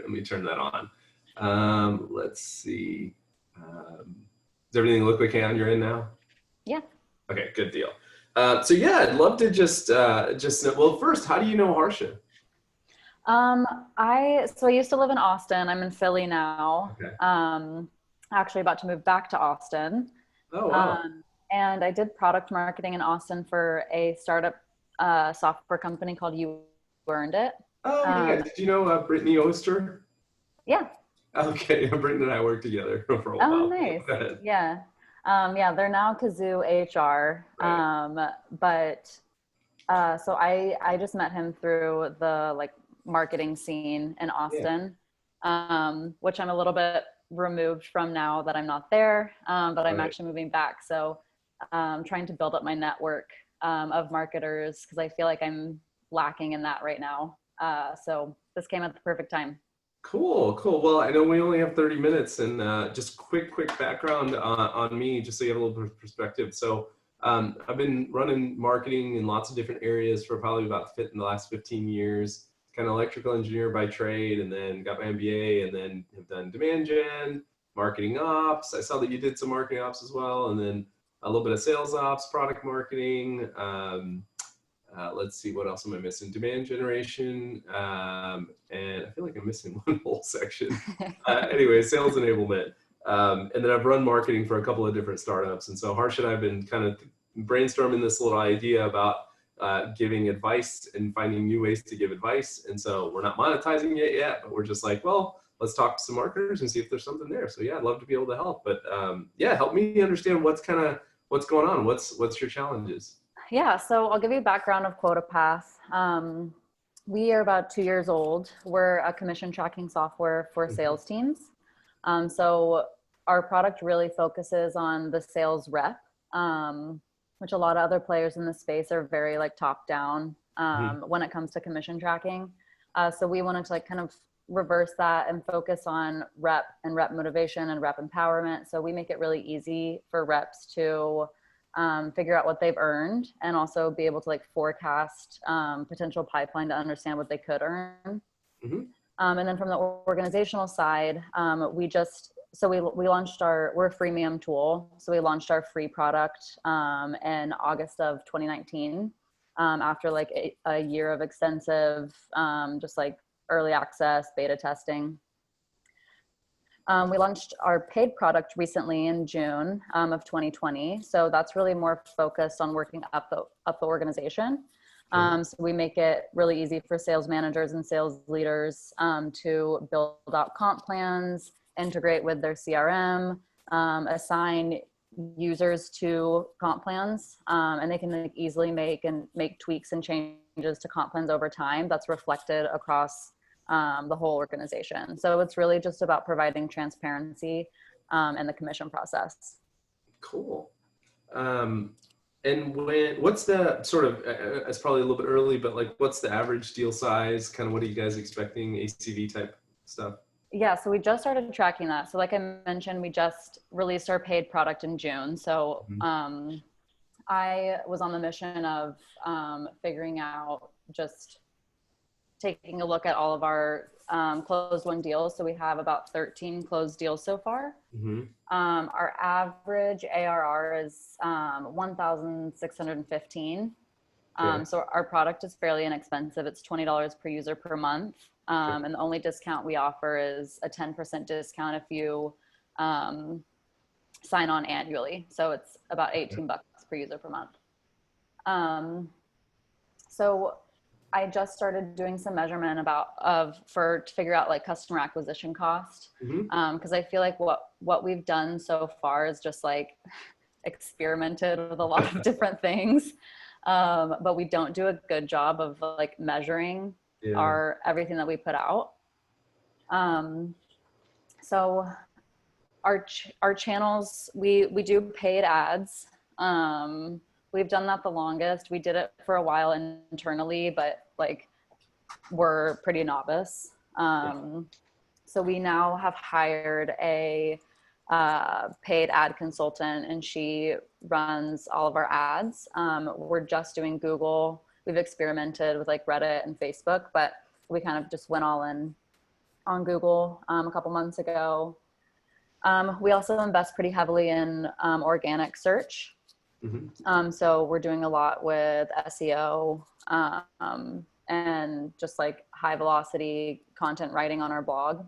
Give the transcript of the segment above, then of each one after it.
let me turn that on. Let's see. Does everything look like on your end now? Yeah. Okay, good deal. So yeah, I'd love to just well, first, how do you know Harsha? Um, I used to live in Austin. I'm in Philly now. Okay. Actually about to move back to Austin. Oh wow. Um, and I did product marketing in Austin for a startup software company called You Earned It. Oh yeah. Um, Did you know Brittany Oster? yeah. Okay, Brittany and I worked together for a Oh, while. nice. Go ahead. Yeah. Yeah, they're now Kazoo HR. Right. But so I just met him through the like marketing scene in Yeah. Austin, which I'm a little bit removed from now that I'm not there, but I'm Right. actually moving back. So trying to build up my network of marketers because I feel like I'm lacking in that right now. So this came at the perfect time. Cool, cool. Well, I know we only have 30 minutes, and just quick background on me, just so you have a little bit of perspective. So, I've been running marketing in lots of different areas for probably about fit in the last 15 years. Kind of electrical engineer by trade, and then got my MBA, and then have done demand gen, marketing ops. I saw that you did some marketing ops as well, and then a little bit of sales ops, product marketing. Let's see, what else am I missing? Demand generation, and I feel like I'm missing one whole section. Anyway, sales enablement. And then I've run marketing for a couple of different startups. And so Harsh and I have been kind of brainstorming this little idea about giving advice and finding new ways to give advice. And so we're not monetizing it yet, but we're just like, well, let's talk to some marketers and see if there's something there. So yeah, I'd love to be able to help. But yeah, help me understand what's going on. What's your challenges? Yeah, so I'll give you a background of QuotaPath. We are about 2 years old. We're a commission tracking software for Mhm. sales teams. So our product really focuses on the sales rep, which a lot of other players in the space are very like top down Mhm. when it comes to commission tracking. So we wanted to like kind of reverse that and focus on rep and rep motivation and rep empowerment. So we make it really easy for reps to figure out what they've earned and also be able to like forecast potential pipeline to understand what they could earn. Mhm. And then from the organizational side, we launched we're a freemium tool. So we launched our free product in August of 2019 after like a year of extensive, just like early access, beta testing. We launched our paid product recently in June of 2020. So that's really more focused on working up the organization. Sure. So we make it really easy for sales managers and sales leaders to build out comp plans, integrate with their CRM, assign users to comp plans, and they can like, easily make tweaks and changes to comp plans over time. That's reflected across the whole organization. So it's really just about providing transparency in the commission process. Cool. And what's the sort of, it's probably a little bit early, but like, what's the average deal size? Kind of what are you guys expecting, ACV type stuff? Yeah, so we just started tracking that. So like I mentioned, we just released our paid product in June. So Mhm. I was on the mission of figuring out just taking a look at all of our closed won deals. So we have about 13 closed deals so far. Mhm. Our average ARR is 1,615. Okay. So our product is fairly inexpensive. It's $20 per user per month. Okay. And the only discount we offer is a 10% discount if you sign on annually. So it's about Okay. $18 per user per month. So I just started doing some measurement to figure out like customer acquisition cost. Mhm. Cause I feel like what we've done so far is just like experimented with a lot of different things. But we don't do a good job of like measuring Yeah. everything that we put out. Um, so our channels, we do paid ads. We've done that the longest. We did it for a while internally, but like we're pretty novice. Yeah. So we now have hired a paid ad consultant, and she runs all of our ads. We're just doing Google. We've experimented with like Reddit and Facebook, but we kind of just went all in on Google a couple months ago. We also invest pretty heavily in organic search. So we're doing a lot with SEO and just like high velocity content writing on our blog.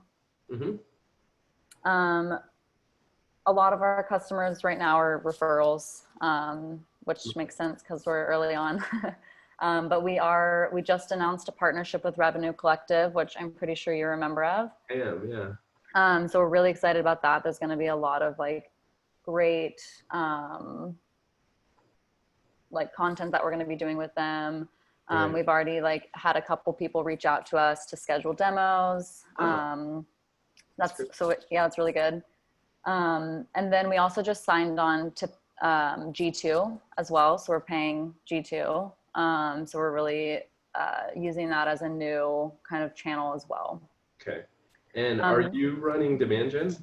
A lot of our customers right now are referrals, which makes sense because we're early on. But we just announced a partnership with Revenue Collective, which I'm pretty sure you're a member of. I am, yeah. So we're really excited about that. There's going to be a lot of like great like content that we're going to be doing with them. We've already like had a couple people reach out to us to schedule demos. It's really good. And then we also just signed on to G2 as well. So we're paying G2. So we're really using that as a new kind of channel as well. Okay. And are you running demand gen?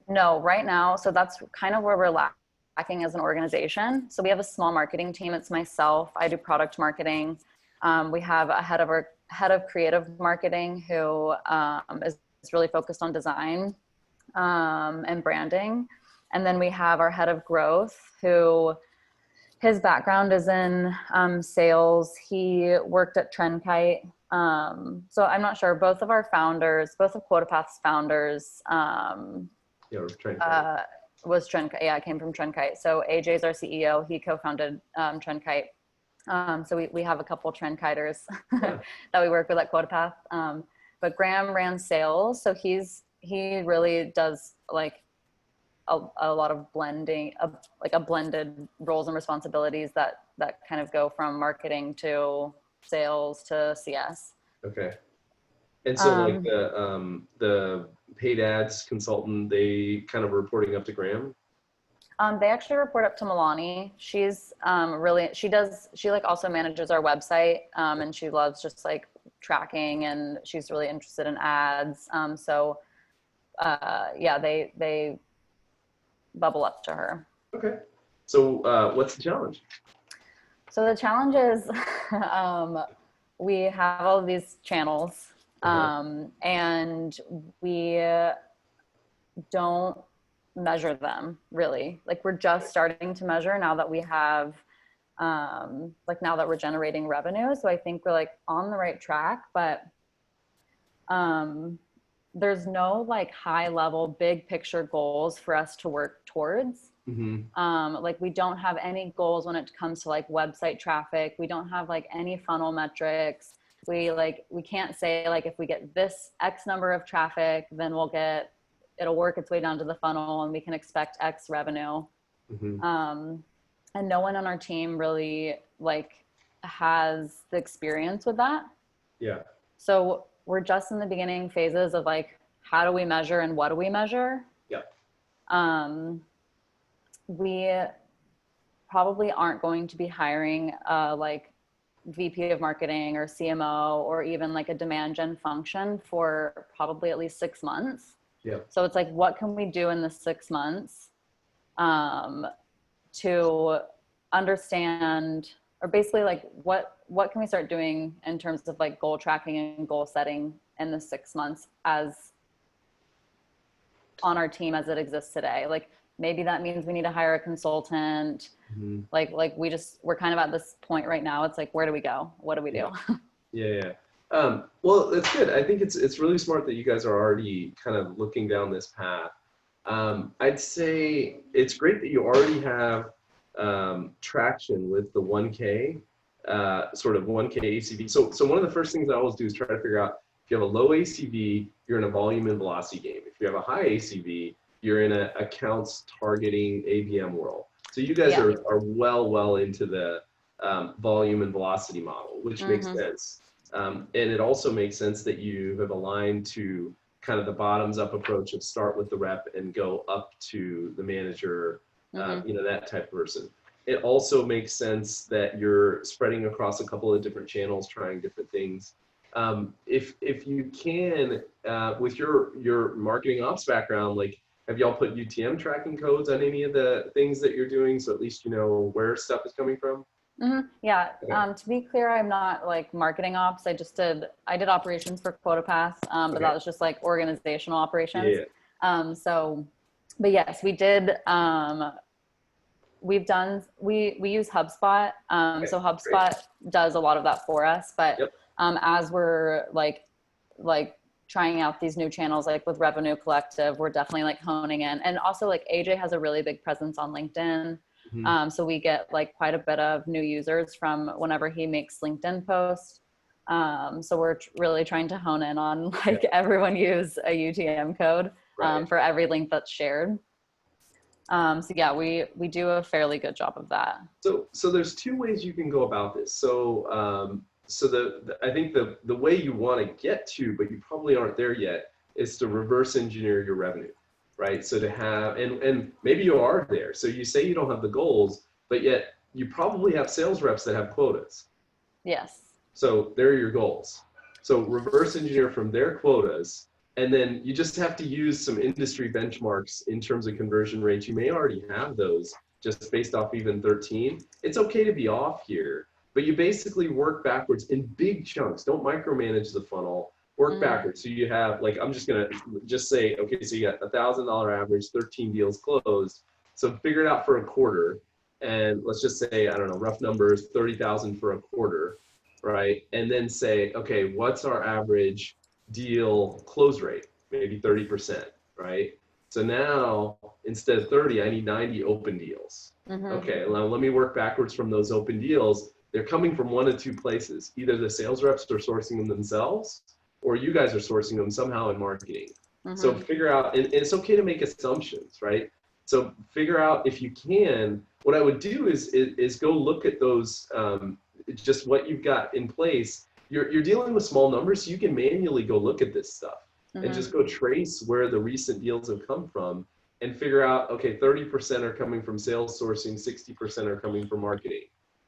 No, right now. So that's kind of where we're lacking as an organization. So we have a small marketing team. It's myself. I do product marketing. We have a head of creative marketing who is really focused on design and branding. And then we have our head of growth who his background is in sales. He worked at TrendKite. So I'm not sure. Both of our founders, both of QuotaPath's founders, TrendKite. Was TrendKite. Yeah, I came from TrendKite. So AJ's our CEO. He co-founded TrendKite. So we have a couple TrendKiters that we work with at QuotaPath. But Graham ran sales. So he really does like a lot of blending of like a blended roles and responsibilities that kind of go from marketing to sales to CS. Okay. And so like the paid ads consultant, they kind of reporting up to Graham? They actually report up to Milani. She's she like also manages our website and she loves just like tracking and she's really interested in ads. They bubble up to her. Okay. So what's the challenge? So the challenge is we have all of these channels and we don't measure them really. Like we're just starting to measure now that we have now that we're generating revenue. So I think we're like on the right track, but there's no like high level big picture goals for us to work towards. Like we don't have any goals when it comes to like website traffic. We don't have like any funnel metrics. We can't say like if we get this X number of traffic, then it'll work its way down to the funnel and we can expect X revenue. And no one on our team really like has the experience with that. Yeah. So we're just in the beginning phases of like, how do we measure and what do we measure? Yeah. We probably aren't going to be hiring like VP of marketing or CMO or even like a demand gen function for probably at least 6 months. Yeah. So it's like, what can we do in the 6 months to understand, or basically like what can we start doing in terms of like goal tracking and goal setting in the 6 months as on our team as it exists today? Like maybe that means we need to hire a consultant. Like we're kind of at this point right now. It's like, where do we go? What do we do? Yeah. Well, that's good. I think it's really smart that you guys are already kind of looking down this path. I'd say it's great that you already have traction with the 1K, sort of 1K ACV. So one of the first things I always do is try to figure out if you have a low ACV, you're in a volume and velocity game. If you have a high ACV, you're in an accounts targeting ABM world. So you guys are well into the volume and velocity model, which makes sense. And it also makes sense that you have aligned to kind of the bottoms up approach of start with the rep and go up to the manager, that type of person. It also makes sense that you're spreading across a couple of different channels, trying different things. If you can, with your marketing ops background, like, have y'all put UTM tracking codes on any of the things that you're doing, so at least you know where stuff is coming from? Yeah. Okay. To be clear, I'm not like marketing ops. I did operations for QuotaPath, but Okay. that was just like organizational operations. Yeah. So, but yes, we did. We use HubSpot. Okay. So Great. HubSpot does a lot of that for us. But Yep. as we're like trying out these new channels, like with Revenue Collective, we're definitely like honing in. And also like AJ has a really big presence on LinkedIn. Mhm. So we get like quite a bit of new users from whenever he makes LinkedIn posts. So we're really trying to hone in on Yeah. like everyone use a UTM code Right. for every link that's shared. So yeah, we do a fairly good job of that. So there's two ways you can go about this. So I think the way you want to get to, but you probably aren't there yet, is to reverse engineer your revenue, right? So to have, and maybe you are there. So you say you don't have the goals, but yet you probably have sales reps that have quotas. Yes. So there are your goals. So reverse engineer from their quotas, and then you just have to use some industry benchmarks in terms of conversion rates. You may already have those just based off even 13. It's okay to be off here, but you basically work backwards in big chunks. Don't micromanage the funnel. Work backwards. So you have, like, I'm just gonna just say, okay, so you got $1,000 average, 13 deals closed. So figure it out for a quarter, and let's just say, I don't know, rough numbers, 30,000 for a quarter, right? And then say, okay, what's our average deal close rate? Maybe 30%, right? So now instead of 30, I need 90 open deals. Okay, now let me work backwards from those open deals. They're coming from one of two places. Either the sales reps are sourcing them themselves, or you guys are sourcing them somehow in marketing. So figure out, and it's okay to make assumptions, right? So figure out, if you can, what I would do is go look at those, just what you've got in place. You're dealing with small numbers, so you can manually go look at this stuff and just go trace where the recent deals have come from and figure out, okay, 30% are coming from sales sourcing, 60% are coming from marketing,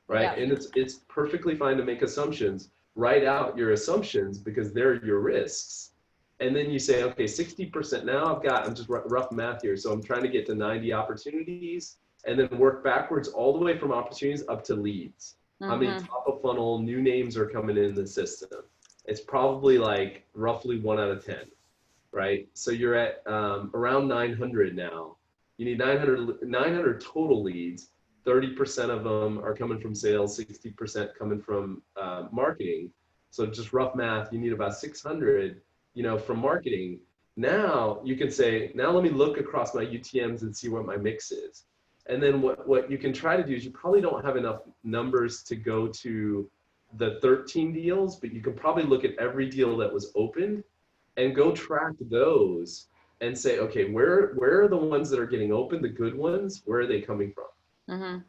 right? Yeah. And it's perfectly fine to make assumptions. Write out your assumptions because they're your risks. And then you say, okay, 60% now I'm just rough math here. So I'm trying to get to 90 opportunities and then work backwards all the way from opportunities up to leads. How many top of funnel new names are coming in the system? It's probably like roughly 1 out of 10, right? So you're at around 900 now. You need 900 total leads. 30% of them are coming from sales, 60% coming from marketing. So just rough math, you need about 600, from marketing. Now you can say, now let me look across my UTMs and see what my mix is. And then what you can try to do is, you probably don't have enough numbers to go to the 13 deals, but you can probably look at every deal that was opened and go track those and say, okay, where are the ones that are getting open, the good ones, where are they coming from?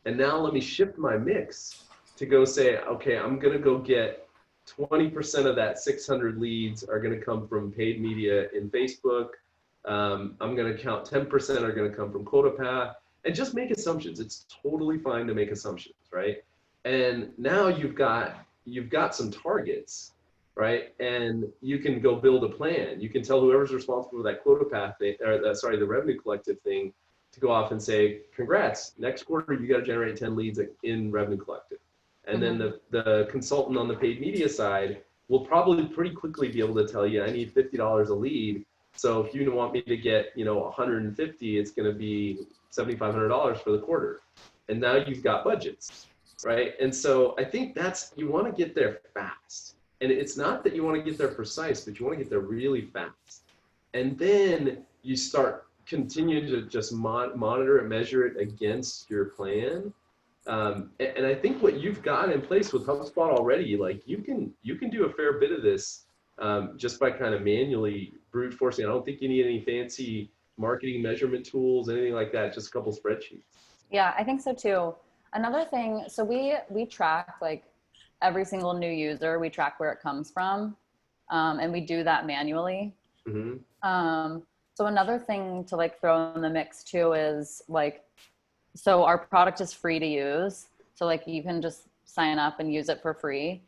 And now let me shift my mix to go say, okay, I'm going to go get 20% of that 600 leads are going to come from paid media in Facebook. I'm going to count 10% are going to come from QuotaPath, and just make assumptions. It's totally fine to make assumptions, right? And now you've got some targets, right? And you can go build a plan. You can tell whoever's responsible for that QuotaPath thing, or the Revenue Collective thing, to go off and say, congrats, next quarter you got to generate 10 leads in Revenue Collective. And then the consultant on the paid media side will probably pretty quickly be able to tell you, I need $50 a lead. So if you want me to get, 150, it's going to be $7,500 for the quarter. And now you've got budgets, right? And so I think you want to get there fast. And it's not that you want to get there precise, but you want to get there really fast. And then you start continuing to just monitor it, measure it against your plan. And I think what you've got in place with HubSpot already, like you can do a fair bit of this just by kind of manually brute forcing. I don't think you need any fancy marketing measurement tools, anything like that, just a couple spreadsheets. Yeah, I think so too. Another thing, so we track like every single new user, we track where it comes from, and we do that manually. So another thing to like throw in the mix too is like, so our product is free to use. So like you can just sign up and use it for free.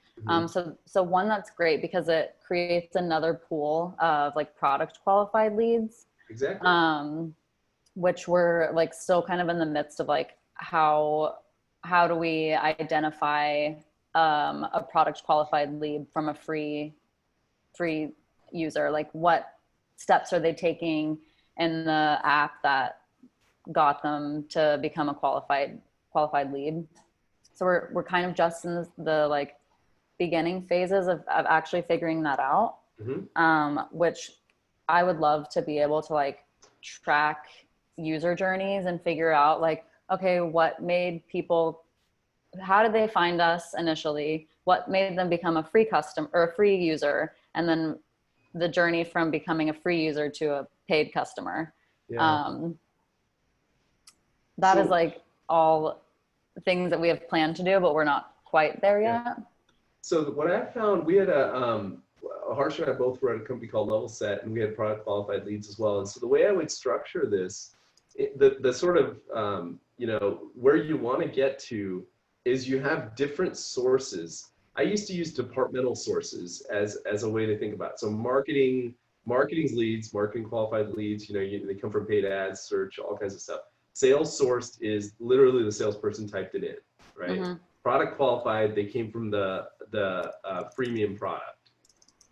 So one that's great because it creates another pool of like product qualified leads. Exactly. Which we're like still kind of in the midst of like how how do we identify a product qualified lead from a free user? Like what steps are they taking in the app that got them to become a qualified lead? So we're kind of just in the like beginning phases of actually figuring that out. Which I would love to be able to like track user journeys and figure out like, okay, what made people, how did they find us initially? What made them become a free customer or a free user? And then the journey from becoming a free user to a paid customer. That is like all things that we have planned to do, but we're not quite there yet. So what I found, we had Harsh and I both were at a company called Level Set, and we had product qualified leads as well. And so the way I would structure this, the sort of, you know, where you want to get to is you have different sources. I used to use departmental sources as a way to think about it. So marketing's leads, marketing qualified leads, you know, they come from paid ads, search, all kinds of stuff. Sales sourced is literally the salesperson typed it in, right? Product qualified, they came from the freemium product,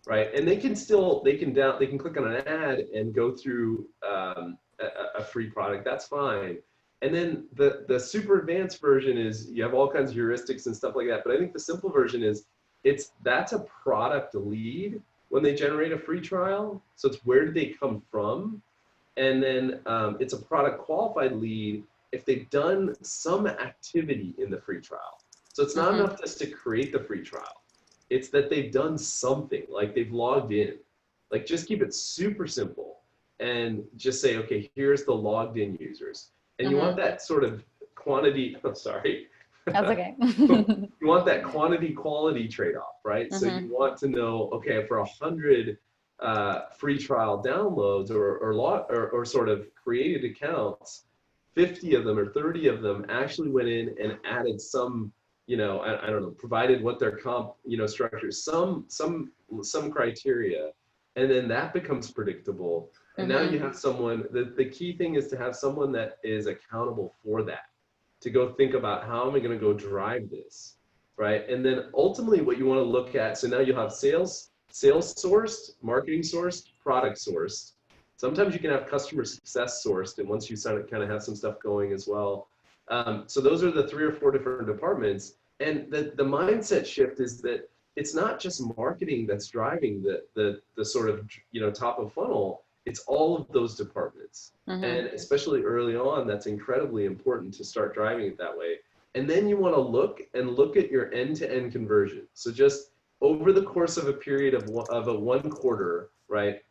right? And they can click on an ad and go through a free product. That's fine. And then the super advanced version is you have all kinds of heuristics and stuff like that. But I think the simple version is that's a product lead when they generate a free trial. So it's where did they come from? And then it's a product qualified lead if they've done some activity in the free trial. So it's not enough just to create the free trial. It's that they've done something, like they've logged in. Like just keep it super simple and just say, okay, here's the logged in users. And you want that sort of quantity, I'm sorry. That's okay. You want that quantity quality trade-off, right? So you want to know, okay, for 100 free trial downloads or sort of created accounts, 50 of them or 30 of them actually went in and added some, you know, I don't know, provided what their comp, you know, structure, some criteria, and then that becomes predictable. And now you have someone, the key thing is to have someone that is accountable for that, to go think about how am I going to go drive this, right? And then ultimately what you want to look at, so now you have sales sourced, marketing sourced, product sourced. Sometimes you can have customer success sourced, and once you kind of have some stuff going as well. So those are the 3 or 4 different departments. And the mindset shift is that it's not just marketing that's driving the sort of, you know, top of funnel. It's all of those departments. And especially early on, that's incredibly important to start driving it that way. And then you want to look at your end-to-end conversion. So just over the course of a period of a 1 quarter, right?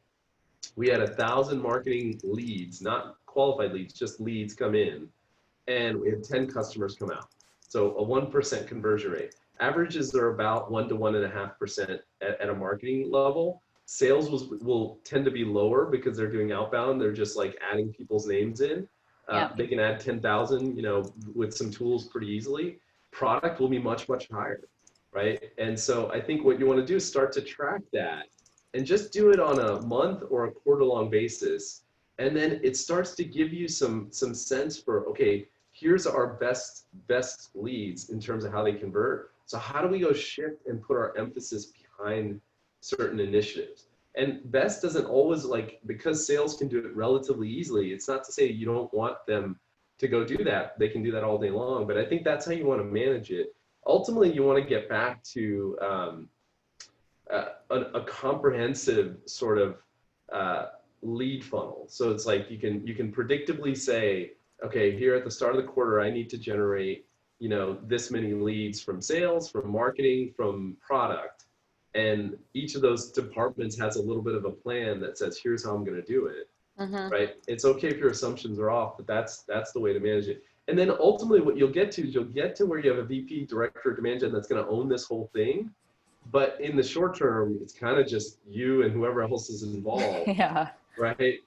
We had 1,000 marketing leads, not qualified leads, just leads come in, and we had 10 customers come out. So a 1% conversion rate. Averages are about 1 to 1.5% at a marketing level. Sales will tend to be lower because they're doing outbound. They're just like adding people's names in. They can add 10,000, you know, with some tools pretty easily. Product will be much, much higher, right? And so I think what you want to do is start to track that and just do it on a month or a quarter long basis. And then it starts to give you some sense for, okay, here's our best leads in terms of how they convert. So how do we go shift and put our emphasis behind certain initiatives? And best doesn't always, like, because sales can do it relatively easily, it's not to say you don't want them to go do that. They can do that all day long, but I think that's how you want to manage it. Ultimately, you want to get back to a comprehensive sort of lead funnel. So it's like you can predictably say, okay, here at the start of the quarter, I need to generate, you know, this many leads from sales, from marketing, from product. And each of those departments has a little bit of a plan that says, here's how I'm going to do it, right? It's okay if your assumptions are off, but that's the way to manage it. And then ultimately what you'll get to is you'll get to where you have a VP, director of demand gen that's going to own this whole thing. But in the short term, it's kind of just you and whoever else is involved, right?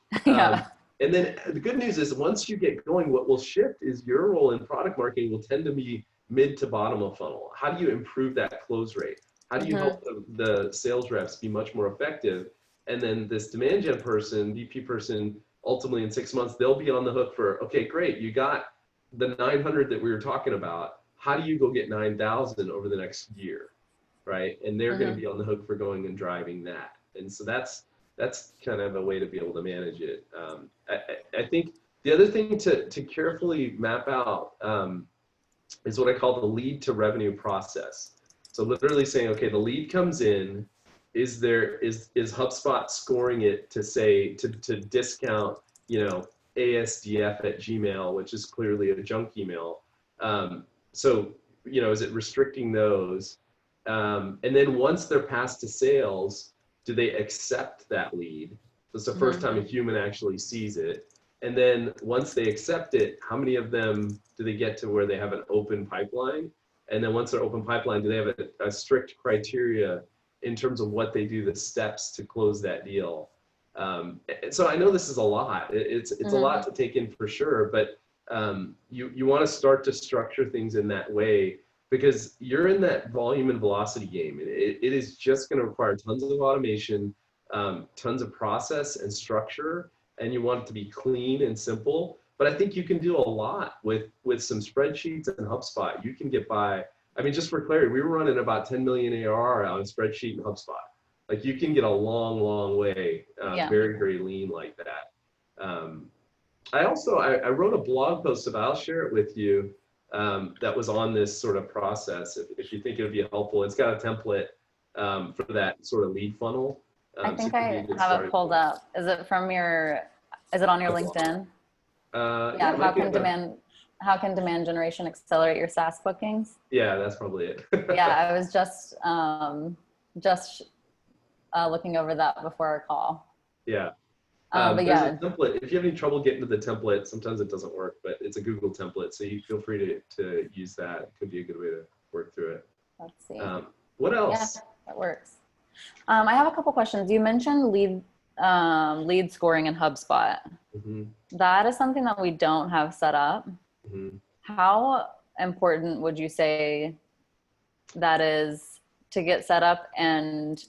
And then the good news is once you get going, what will shift is your role in product marketing will tend to be mid to bottom of funnel. How do you improve that close rate? How do you help the sales reps be much more effective? And then this demand gen person, VP person, ultimately in 6 months, they'll be on the hook for, okay, great, you got the 900 that we were talking about. how do you go get 9,000 over the next year, right? And they're going to be on the hook for going and driving that. And so that's kind of a way to be able to manage it. I think the other thing to carefully map out is what I call the lead to revenue process. So literally saying, okay, the lead comes in, is HubSpot scoring it to say, to discount, ASDF@gmail, which is clearly a junk email. So, is it restricting those? And then once they're passed to sales, do they accept that lead? So it's the first time a human actually sees it. And then once they accept it, how many of them do they get to where they have an open pipeline? And then once they're open pipeline, do they have a strict criteria in terms of what they do, the steps to close that deal? So I know this is a lot. It's a lot to take in for sure, but you want to start to structure things in that way, because you're in that volume and velocity game. It is just going to require tons of automation, tons of process and structure, and you want it to be clean and simple. But I think you can do a lot with some spreadsheets and HubSpot. You can get by. I mean, just for clarity, we were running about 10 million ARR on a spreadsheet and HubSpot. Like, you can get a long, long way, very, very lean like that. I wrote a blog post about, I'll share it with you, that was on this sort of process. If you think it would be helpful, it's got a template for that sort of lead funnel. I think I have it pulled up. Is it on your LinkedIn? How can demand generation accelerate your SaaS bookings? Yeah, that's probably it. Yeah, I was just looking over that before our call. Yeah. But there's yeah, a template. If you have any trouble getting to the template, sometimes it doesn't work, but it's a Google template, so you feel free to use that. It could be a good way to work through it. Let's see. What else? Yeah, that works. I have a couple questions. You mentioned lead scoring in HubSpot. That is something that we don't have set up. How important would you say that is to get set up, and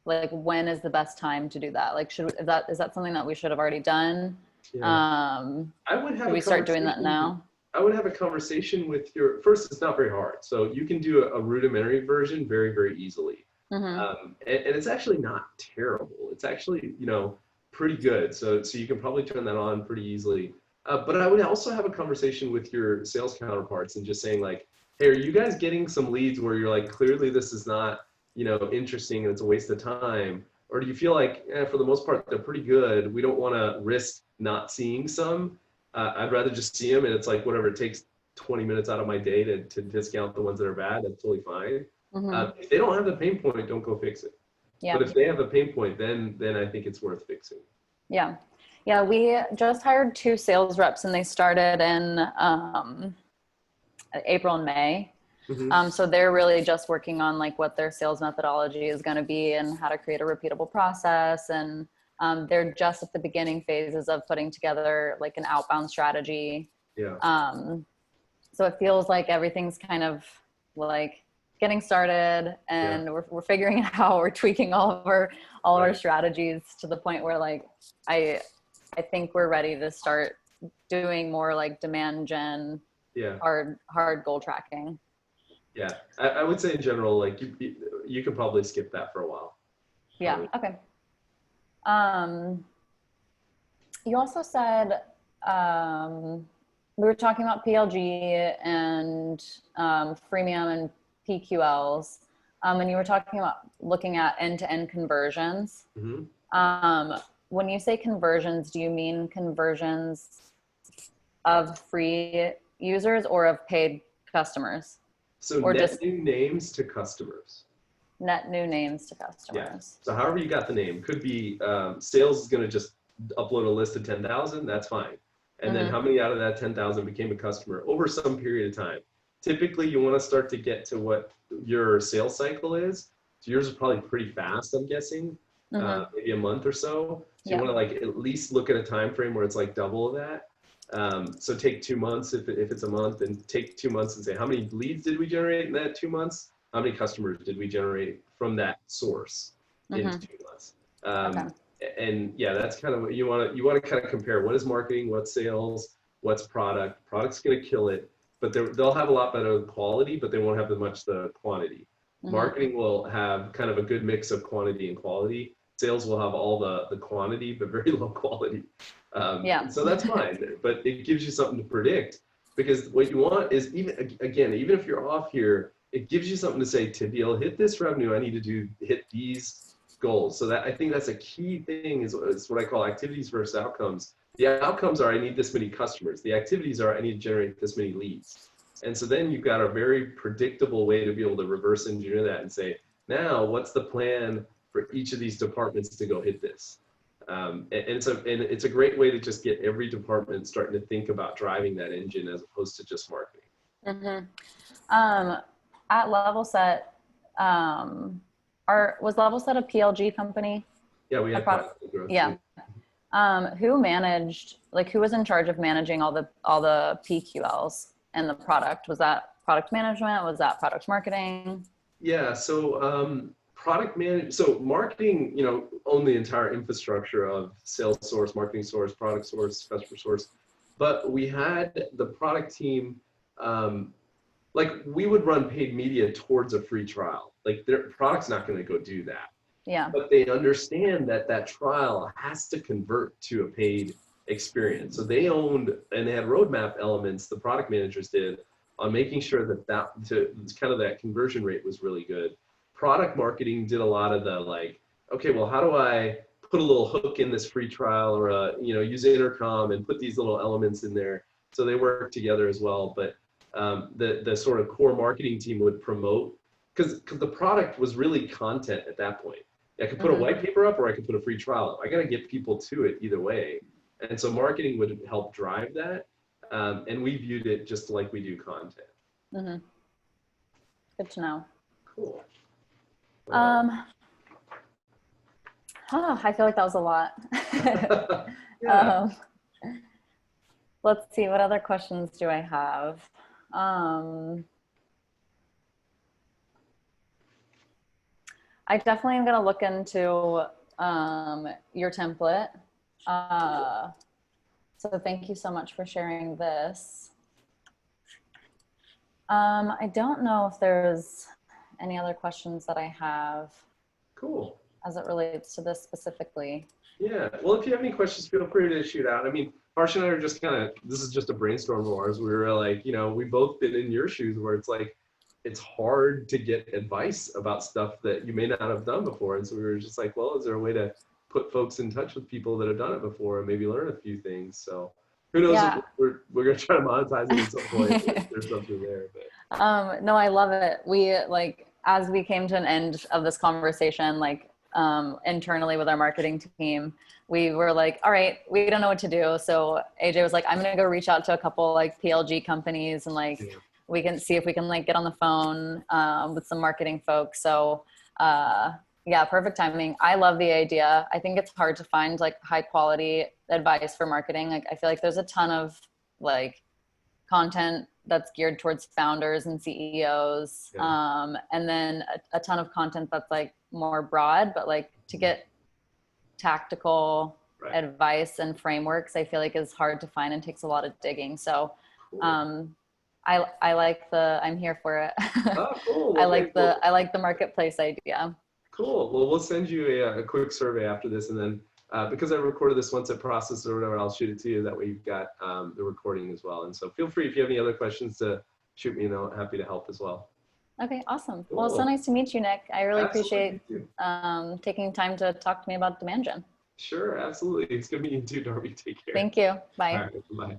like, when is the best time to do that? Like, is that something that we should have already done? Yeah. Should we start doing that now? I would have a conversation with first, it's not very hard. So you can do a rudimentary version very, very easily. And it's actually not terrible. It's actually, pretty good. So you can probably turn that on pretty easily. But I would also have a conversation with your sales counterparts and just saying, like, hey, are you guys getting some leads where you're like, clearly this is not, interesting and it's a waste of time? Or do you feel like, for the most part, they're pretty good, we don't want to risk not seeing some? I'd rather just see them, and it's like, whatever, it takes 20 minutes out of my day to discount the ones that are bad, that's totally fine. If they don't have the pain point, don't go fix it. Yeah. But if they have a pain point, then I think it's worth fixing. Yeah. Yeah, we just hired 2 sales reps, and they started in April and May. So they're really just working on like what their sales methodology is going to be and how to create a repeatable process. And they're just at the beginning phases of putting together like an outbound strategy. Yeah. So it feels like everything's kind of like getting started, and we're figuring it out. We're tweaking all of our strategies to the point where, like, I think we're ready to start doing more like demand gen, hard goal tracking. Yeah, I would say in general, like, you could probably skip that for a while. Yeah. Okay. You also said we were talking about PLG and freemium and PQLs, and you were talking about looking at end-to-end conversions. When you say conversions, do you mean conversions of free users or of paid customers? So or net new names to customers. Net new names to customers. Yeah. So however you got the name, could be sales is going to just upload a list of 10,000. That's fine. And then how many out of that 10,000 became a customer over some period of time? Typically, you want to start to get to what your sales cycle is. So yours is probably pretty fast, I'm guessing, maybe a month or so. So you want to like at least look at a time frame where it's like double of that. So take 2 months if it's a month, and take 2 months and say, how many leads did we generate in that 2 months? How many customers did we generate from that source in 2 months? And yeah, that's kind of what you want to kind of compare. What is marketing? What's sales? What's product? Product's going to kill it. but they'll have a lot better quality, but they won't have as much the quantity. Mhm. Marketing will have kind of a good mix of quantity and quality. Sales will have all the quantity, but very low quality. Yeah. So that's fine, but it gives you something to predict, because what you want is, even if you're off here, it gives you something to say, to be able to hit this revenue, I need to hit these goals. So that, I think that's a key thing, is what I call activities versus outcomes. The outcomes are, I need this many customers. The activities are, I need to generate this many leads. And so then you've got a very predictable way to be able to reverse engineer that and say, now what's the plan for each of these departments to go hit this? And it's a great way to just get every department starting to think about driving that engine, as opposed to just marketing. Mm-hmm. At Level Set, was Level Set a PLG company? Yeah, we had product growth. Yeah. Who was in charge of managing all the PQLs and the product? Was that product management? Was that product marketing? Yeah, so so marketing, owned the entire infrastructure of sales source, marketing source, product source, customer source. But we had the product team, we would run paid media towards a free trial. Like, their product's not going to go do that. Yeah. But they understand that trial has to convert to a paid experience. So they owned, and they had roadmap elements, the product managers did, on making sure that conversion rate was really good. Product marketing did a lot of the okay, well, how do I put a little hook in this free trial, or use intercom and put these little elements in there. So they work together as well. But the sort of core marketing team would promote, because the product was really content at that point. I could put a white paper up, or I could put a free trial up. I got to get people to it either way. And so marketing would help drive that. And we viewed it just like we do content. Mm-hmm. Good to know. Cool. I feel like that was a lot. Yeah. Let's see, what other questions do I have? I definitely am going to look into your template. So thank you so much for sharing this. I don't know if there's any other questions that I have. Cool. As it relates to this specifically. Yeah, well, if you have any questions, feel free to shoot out. I mean, Harsh and I are just this is just a brainstorm of ours. We were like, we've both been in your shoes, where it's hard to get advice about stuff that you may not have done before. And so we were just like, well, is there a way to put folks in touch with people that have done it before and maybe learn a few things? So who knows, yeah. We're going to try to monetize it at some point. There's something there. But. No, I love it. We as we came to an end of this conversation, internally with our marketing team, we were like, all right, we don't know what to do. So AJ was like, I'm going to go reach out to a couple PLG companies, and we can see if we can get on the phone with some marketing folks. So yeah, perfect timing. I love the idea. I think it's hard to find high quality advice for marketing. I feel like there's a ton of content that's geared towards founders and CEOs. Yeah. And then a ton of content that's more broad, but to get tactical advice and frameworks, I feel is hard to find and takes a lot of digging. So cool. I like I'm here for it. Oh, cool. Well, I like the marketplace idea. Cool. Well, we'll send you a quick survey after this, and then because I recorded this once it processes or whatever, I'll shoot it to you. That way you've got the recording as well. And so feel free, if you have any other questions, to shoot me, happy to help as well. Okay, awesome. Cool. Well, it's so nice to meet you, Nick. I really appreciate taking time to talk to me about Demand Gen. Sure, absolutely. It's good meeting you too, Darby. Take care. Thank you. Bye. All right, bye.